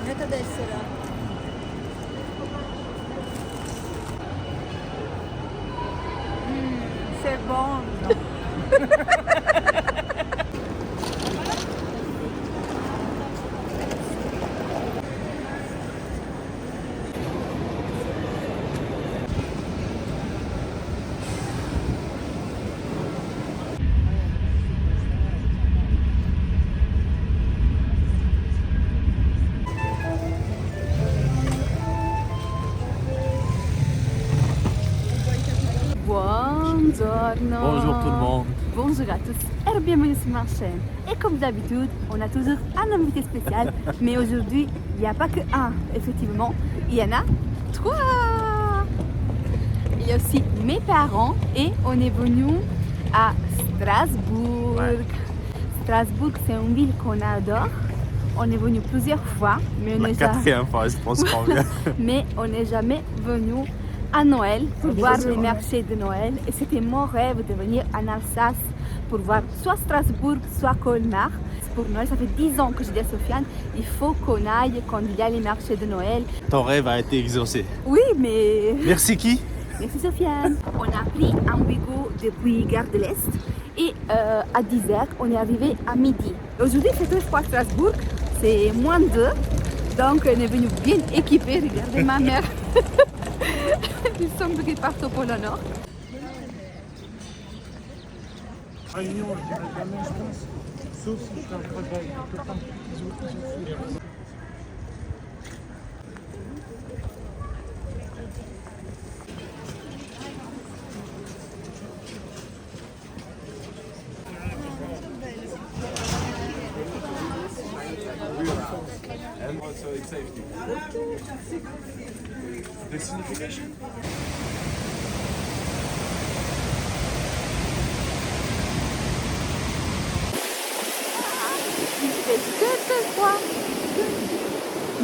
Inizia ad essere. C'est bon. Buongiorno. Bonjour tout le monde. Bonjour à tous et bienvenue sur ma chaîne. Et comme d'habitude, on a toujours un invité spécial, mais aujourd'hui, il n'y a pas que un, effectivement, il y en a trois. Il y a aussi mes parents et on est venu à Strasbourg. Ouais. Strasbourg, c'est une ville qu'on adore. On est venu plusieurs fois, mais on La n'est jamais... quatrième fois, je pense qu'on vient. mais on n'est jamais venu à Noël pour voir c'est les vrai. marchés de Noël. Et c'était mon rêve de venir en Alsace pour voir soit Strasbourg, soit Colmar. Pour Noël, ça fait 10 ans que je dis à Sofiane, il faut qu'on aille quand il y a les marchés de Noël. Ton rêve a été exaucé. Oui, mais... Merci qui? Merci Sofiane. On a pris un Ouigo depuis Gare de l'Est et à 10h, on est arrivé à midi. Aujourd'hui, c'est très froid à Strasbourg, c'est moins 2. Donc, on est venu bien équipé. Regardez ma mère. Il semble qu'il parte au pôle Nord. Réunion, je dirais demain, je pense. Sauf si je suis en travail. Je peux prendre ils ont And also it's safety. The signification? Il fait très froid.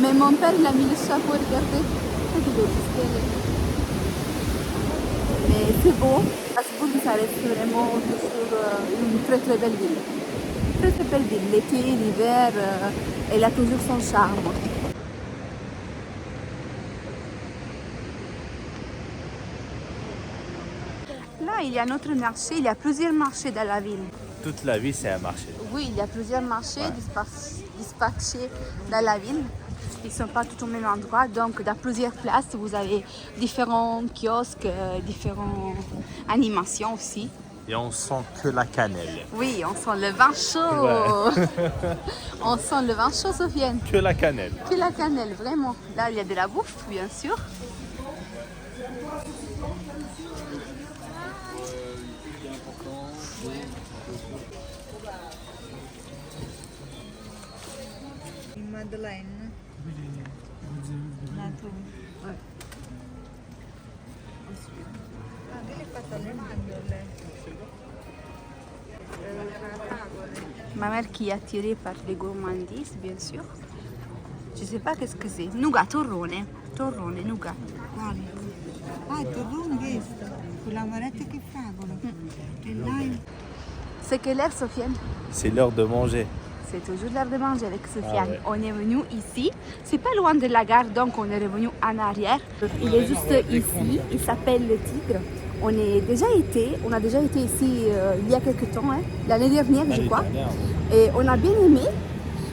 Mais mon père, il a mis le chapeau, regardez. Mais c'est beau. Strasbourg, ça reste vraiment toujours une très belle ville. Très belle ville. L'été, l'hiver, elle a toujours son charme. Là, il y a notre marché. Il y a plusieurs marchés dans la ville. Toute la vie, c'est un marché. Oui, il y a plusieurs marchés dispatchés dans la ville. Ils ne sont pas tous au même endroit. Donc, dans plusieurs places, vous avez différents kiosques, différentes animations aussi. Et on sent que la cannelle. Oui, on sent le vin chaud. On sent le vin chaud, Sofiane. Que la cannelle. Que la cannelle, vraiment. Là, il y a de la bouffe, bien sûr. Madeleine. Ah, lei è fatta le mandorle. Ma mère qui est attirée par les gourmandises, bien sûr. Je ne sais pas qu'est-ce que c'est. Nougat, torrone. Torrone, nougat. Quale? Ah, il torrone questo, con l'amarette che fragolo. E là C'est quelle heure, Sofiane? C'est l'heure de manger. C'est toujours l'heure de manger avec Sofiane. Ah ouais. On est venu ici. C'est pas loin de la gare, donc on est revenu en arrière. Il est juste ici. Il s'appelle le Tigre. On a déjà été ici il y a quelques temps, hein, l'année dernière, je crois. Et on a bien aimé.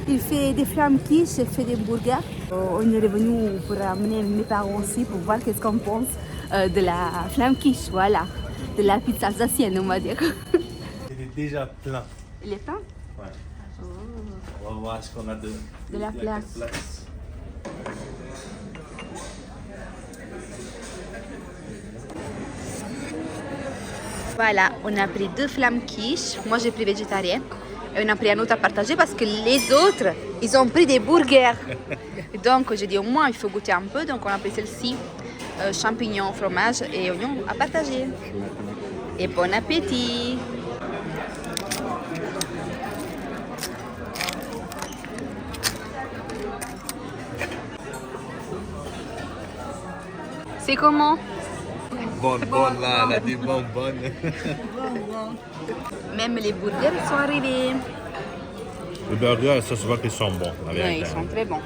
Il fait des flammes quiches, il fait des burgers. On est revenu pour amener mes parents aussi pour voir qu'est-ce qu'on pense de la flamme quiche, voilà. De la pizza alsacienne, on va dire. Il est déjà plein. Il est plein? Ouais. Oh. On va voir ce qu'on a de la place. Voilà, on a pris 2 flammes quiche. Moi, j'ai pris végétarien. Et on a pris un autre à partager parce que les autres, ils ont pris des burgers. Donc, j'ai dit au moins, il faut goûter un peu. Donc, on a pris celle-ci, champignons, fromage et oignons à partager. Et bon appétit! C'est comment? Bonne, là, elle a dit bonne. Même les burgers sont arrivés. Les burgers, ça se voit qu'ils sont bons. Oui, ils sont très bons.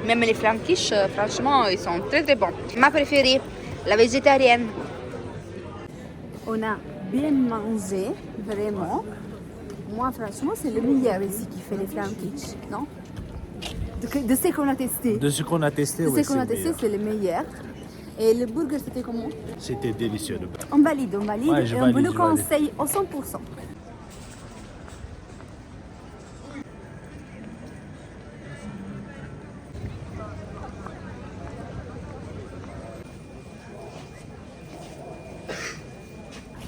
Même les flammes quiches, franchement, ils sont très très bons. Ma préférée, la végétarienne. On a bien mangé, vraiment. Moi, franchement, c'est le meilleur ici qui fait les flammes quiches, non? De ce qu'on a testé. De ce qu'on a testé, De ouais, ce qu'on a testé, c'est le meilleur. Et le burger, c'était comment? C'était délicieux. On valide, Ouais, je et on valide, vous le je valide. conseille au 100%.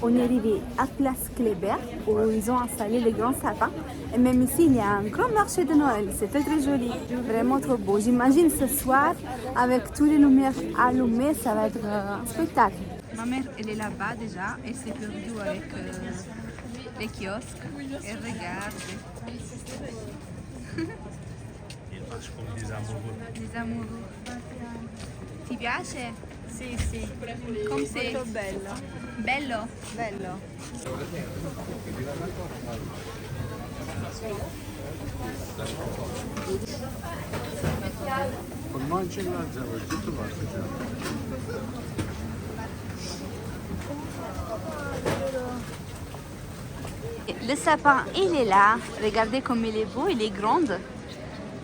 On est arrivé à Place Kléber où ils ont installé les grands sapins. Et même ici, il y a un grand marché de Noël. C'est très très joli, vraiment trop beau. J'imagine ce soir, avec tous les lumières allumées, ça va être un spectacle. Ma mère, elle est là-bas déjà et s'est perdue avec les kiosques. Elle regarde. Il marche comme des amoureux. Les amoureux. Ti piace? Sì, sì. Come sei? Molto bello. Bello? Bello. Le sapin, il est là. Regardez comme il est beau, il est grand.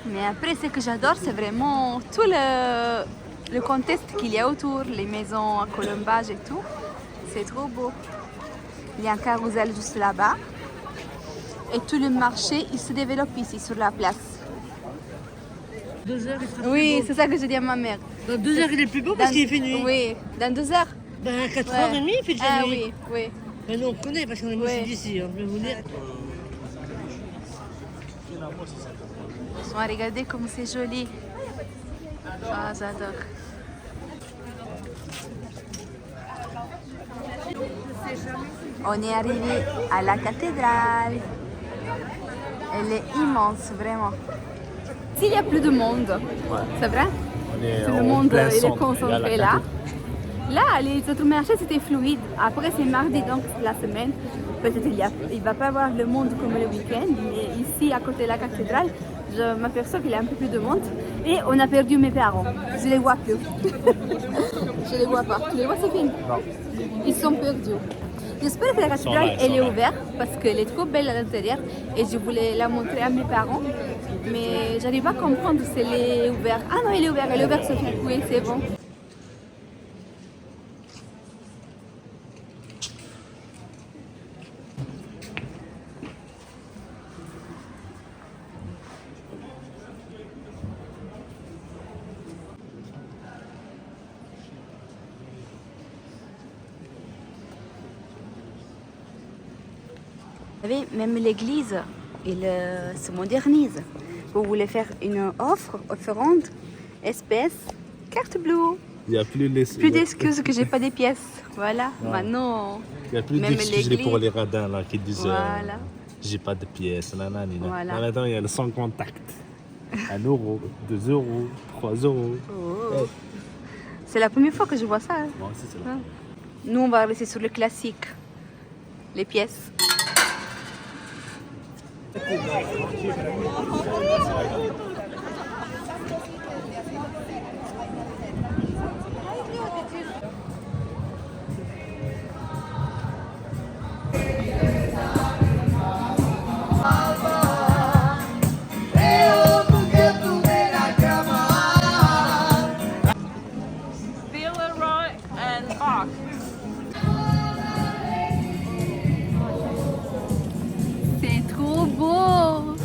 Mais après, ce que j'adore, c'est vraiment tout le contexte qu'il y a autour, les maisons à colombage et tout. C'est trop beau. Il y a un carrousel juste là-bas. Et tout le marché, il se développe ici, sur la place. 2 heures, il sera Oui, plus c'est ça que je dis à ma mère. beau. Dans 2 heures, il est plus beau parce qu'il fait nuit. Oui, dans 2 heures. Ben, à 4h30, il fait déjà Ah nuit. oui, oui. Ben, nous, on connaît parce qu'on est Ouais. aussi d'ici, hein, je vais vous dire. Regardez comme c'est joli. Ah, j'adore. On est arrivé à la cathédrale. Elle est immense, vraiment. S'il y a plus de monde, c'est vrai? On est Tout le en monde plein il est centre. concentré Il y a la là. Là, les autres marchés, c'était fluide. Après, c'est mardi, donc la semaine. Peut-être il va pas avoir le monde comme le week-end. Mais ici, à côté de la cathédrale, je m'aperçois qu'il y a un peu plus de monde. Et on a perdu mes parents. Je les vois plus. Je les vois pas. Tu les vois, c'est fini? Non. Ils sont perdus. J'espère que la cathédrale, elle est ouverte parce qu'elle est trop belle à l'intérieur. Et je voulais la montrer à mes parents. Mais j'arrive pas à comprendre si elle est ouverte. Ah non, elle est ouverte, Sophie. Oui, c'est bon. Vous savez, même l'église, elle se modernise. Vous voulez faire une offrande, espèce, carte bleue. Il n'y a plus Plus d'excuses que j'ai pas des pièces. Voilà, maintenant, Il y a plus même d'excuses l'église. pour les radins là, qui disent Voilà. j'ai pas de pièces. Nanani, nan. Voilà. Maintenant, il y a le sans contact. 1 euro, 2 euros, 3 euros. Oh. C'est la première fois que je vois ça. Hein. Moi aussi, c'est là. Nous, on va rester sur le classique, les pièces. Villeroy and Bach. C'est trop beau.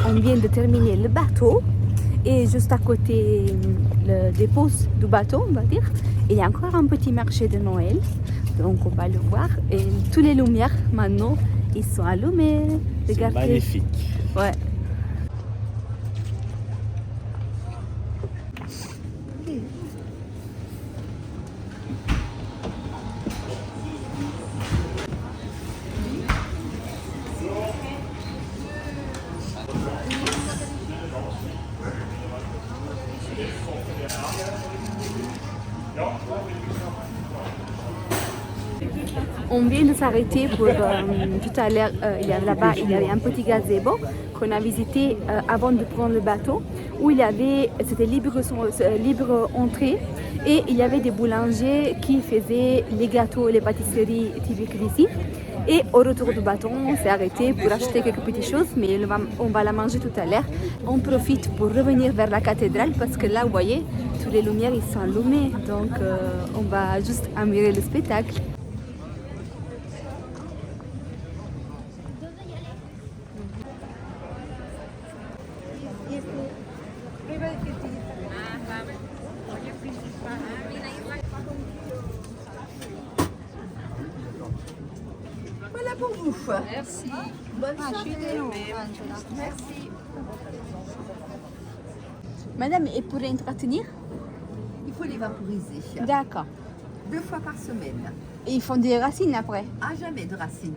On vient de terminer le bateau et juste à côté le dépôt du bateau, on va dire, Il y a encore un petit marché de Noël, donc on va le voir. Et toutes les lumières maintenant, ils sont allumées. C'est Regardez. magnifique. Ouais. On vient de s'arrêter pour tout à l'heure. Là-bas, il y avait un petit gazebo qu'on a visité avant de prendre le bateau, où c'était libre entrée, et il y avait des boulangers qui faisaient les gâteaux, les pâtisseries typiques d'ici. Et au retour du bateau, on s'est arrêté pour acheter quelques petites choses, mais on va la manger tout à l'heure. On profite pour revenir vers la cathédrale parce que là, vous voyez, toutes les lumières ils sont allumées, donc on va juste admirer le spectacle. Voilà pour vous. Merci. Bonne soirée. Merci. Madame, et pour entretenir? Il faut les vaporiser D'accord. 2 fois par semaine. Et ils font des racines après? À jamais de racines.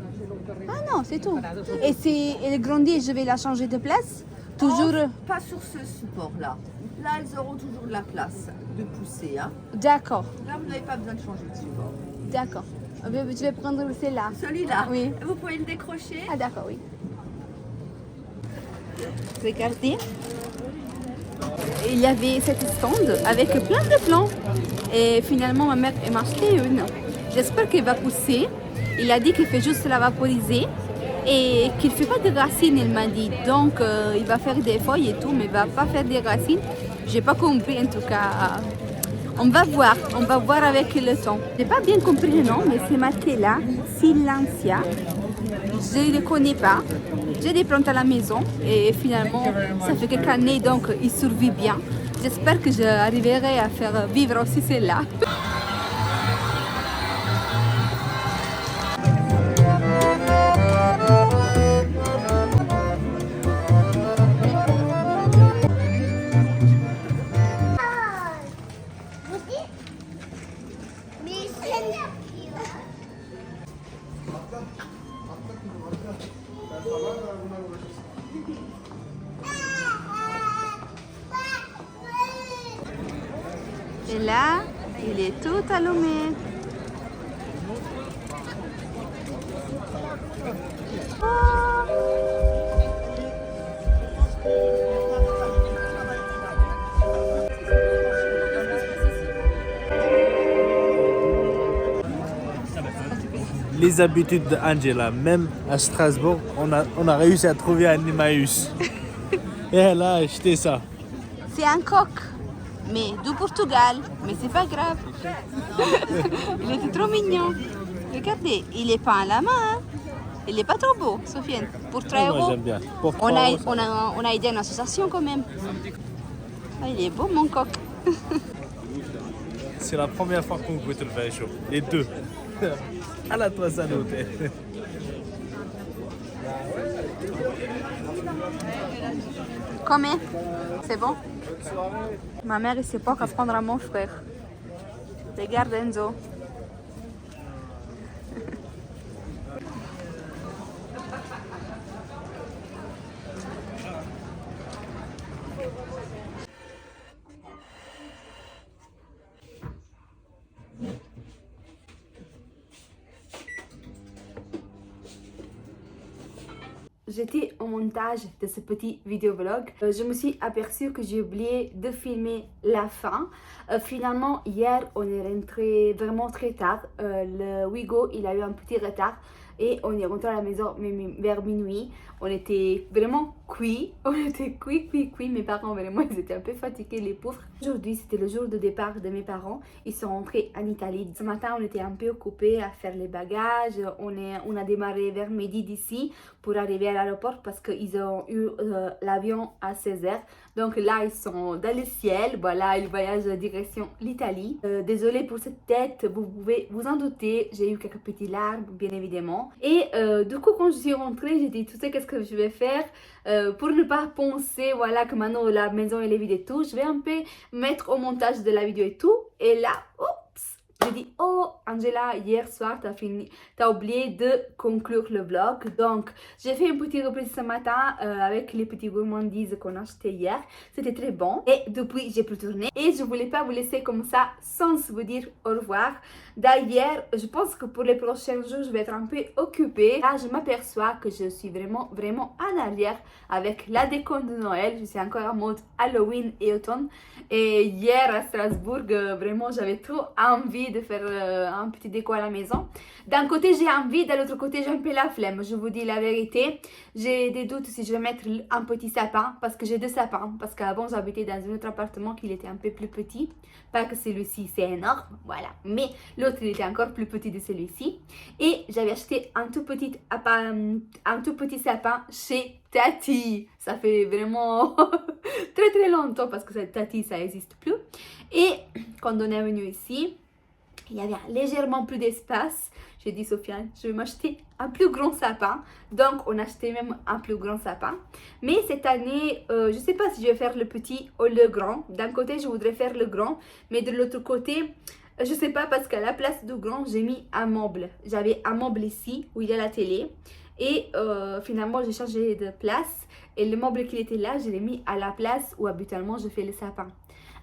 Ah non, c'est tout. Et si elle grandit, je vais la changer de place? Toujours? Oh, pas sur ce support-là. Là, elles auront toujours de la place de pousser. Hein. D'accord, Là, vous n'avez pas besoin de changer de support. d'accord. Je vais prendre celle-là. Celui-là, Oui. vous pouvez le décrocher. Ah d'accord, oui. Regardez. Il y avait cette stand avec plein de plants. Et finalement, ma mère m'a acheté une. J'espère qu'elle va pousser. Il a dit qu'il fait juste la vaporiser et qu'il ne fait pas de racines, il m'a dit. Donc, il va faire des feuilles et tout, mais il ne va pas faire des racines. Je n'ai pas compris en tout cas. On va voir avec le temps. Je n'ai pas bien compris le nom, mais c'est marqué là, Silencia. Je ne le connais pas. J'ai des plantes à la maison et finalement, ça fait quelques années, donc il survit bien. J'espère que j'arriverai à faire vivre aussi celle-là. Et là, il est tout allumé. Les habitudes d'Angela, même à Strasbourg, on a réussi à trouver un Emmaüs. Et elle a acheté ça. C'est un coq, mais du Portugal. Mais c'est pas grave. Il était trop mignon. Regardez, il est peint à la main. Hein. Il est pas trop beau, Sofiane. Pour 3 Moi euros. j'aime bien. Pour On 3 a, euros, ça on, a, on a aidé une association quand même. Ah, il est beau mon coq. C'est la première fois qu'on goûte le vin chaud. Les deux. À la toi, ça noté. Combien? C'est bon? Ma mère, il sait pas qu'à prendre à mon frère. Regarde Enzo. J'étais au montage de ce petit vidéo-vlog. Je me suis aperçue que j'ai oublié de filmer la fin. Finalement, hier, on est rentré vraiment très tard. Le Wigo, il a eu un petit retard. Et on est rentré à la maison vers minuit. On était vraiment cuits. On était cuits. Mes parents, vraiment, ils étaient un peu fatigués, les pauvres. Aujourd'hui, c'était le jour de départ de mes parents. Ils sont rentrés en Italie. Ce matin, on était un peu occupés à faire les bagages. On a démarré vers midi d'ici pour arriver à l'aéroport parce qu'ils ont eu l'avion à 16h. Donc là, ils sont dans le ciel. Voilà, ils voyagent direction l'Italie. Désolée pour cette tête, vous pouvez vous en douter. J'ai eu quelques petits larmes, bien évidemment. Et du coup, quand je suis rentrée, j'ai dit, tu sais, qu'est-ce que je vais faire pour ne pas penser, voilà, que maintenant la maison elle est vide et tout. Je vais un peu mettre au montage de la vidéo et tout. Et là, oups! J'ai dit, oh Angela, hier soir, t'as oublié de conclure le vlog. Donc, j'ai fait une petite reprise ce matin avec les petits gourmandises qu'on a acheté hier. C'était très bon. Et depuis, j'ai pu tourner. Et je voulais pas vous laisser comme ça sans vous dire au revoir. D'ailleurs, je pense que pour les prochains jours, je vais être un peu occupée. Là, je m'aperçois que je suis vraiment en arrière avec la déco de Noël. Je suis encore en mode Halloween et automne. Et hier à Strasbourg, vraiment, j'avais trop envie de faire un petit déco à la maison. D'un côté, j'ai envie, de l'autre côté, j'ai un peu la flemme. Je vous dis la vérité. J'ai des doutes si je vais mettre un petit sapin parce que j'ai deux sapins. Parce qu'avant, j'habitais dans un autre appartement qui était un peu plus petit. Pas que celui-ci, c'est énorme, voilà. Mais l'autre, il était encore plus petit de celui-ci. Et j'avais acheté un tout petit sapin chez Tati. Ça fait vraiment très longtemps parce que Tati, ça n'existe plus. Et quand on est venu ici, il y avait légèrement plus d'espace. J'ai dit, Sofiane, je vais m'acheter un plus grand sapin. Donc, on a acheté même un plus grand sapin. Mais cette année, je ne sais pas si je vais faire le petit ou le grand. D'un côté, je voudrais faire le grand. Mais de l'autre côté, je ne sais pas parce qu'à la place du grand, j'ai mis un meuble. J'avais un meuble ici où il y a la télé. Et finalement, j'ai changé de place. Et le meuble qui était là, je l'ai mis à la place où habituellement je fais le sapin.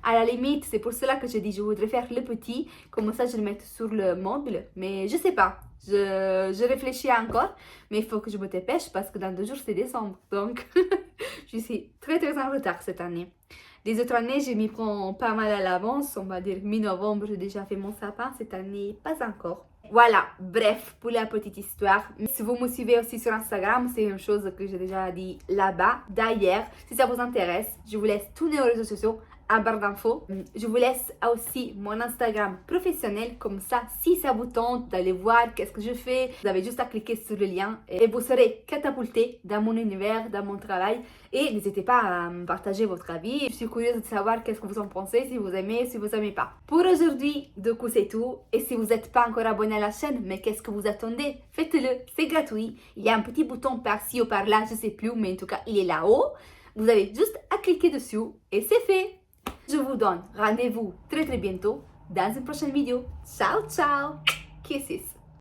À la limite, c'est pour cela que je dis je voudrais faire le petit, comme ça je le mette sur le meuble, mais je sais pas, je réfléchis encore, mais il faut que je me dépêche parce que dans 2 jours c'est décembre, donc je suis très en retard cette année. Les autres années, je m'y prends pas mal à l'avance, on va dire mi-novembre, j'ai déjà fait mon sapin, cette année pas encore. Voilà, bref, pour la petite histoire. Si vous me suivez aussi sur Instagram, c'est une chose que j'ai déjà dit là-bas. D'ailleurs, si ça vous intéresse, je vous laisse tous les réseaux sociaux en barre d'infos. Je vous laisse aussi mon Instagram professionnel, comme ça, si ça vous tente d'aller voir qu'est-ce que je fais, vous avez juste à cliquer sur le lien et vous serez catapulté dans mon univers, dans mon travail. Et n'hésitez pas à me partager votre avis. Je suis curieuse de savoir qu'est-ce que vous en pensez, si vous aimez, si vous n'aimez pas. Pour aujourd'hui, du coup, c'est tout. Et si vous n'êtes pas encore abonné à la chaîne, mais qu'est-ce que vous attendez? Faites-le, c'est gratuit. Il y a un petit bouton par-ci ou par-là, je ne sais plus, mais en tout cas, il est là-haut. Vous avez juste à cliquer dessus et c'est fait. Je vous donne rendez-vous très bientôt dans une prochaine vidéo. Ciao, ciao. Kisses.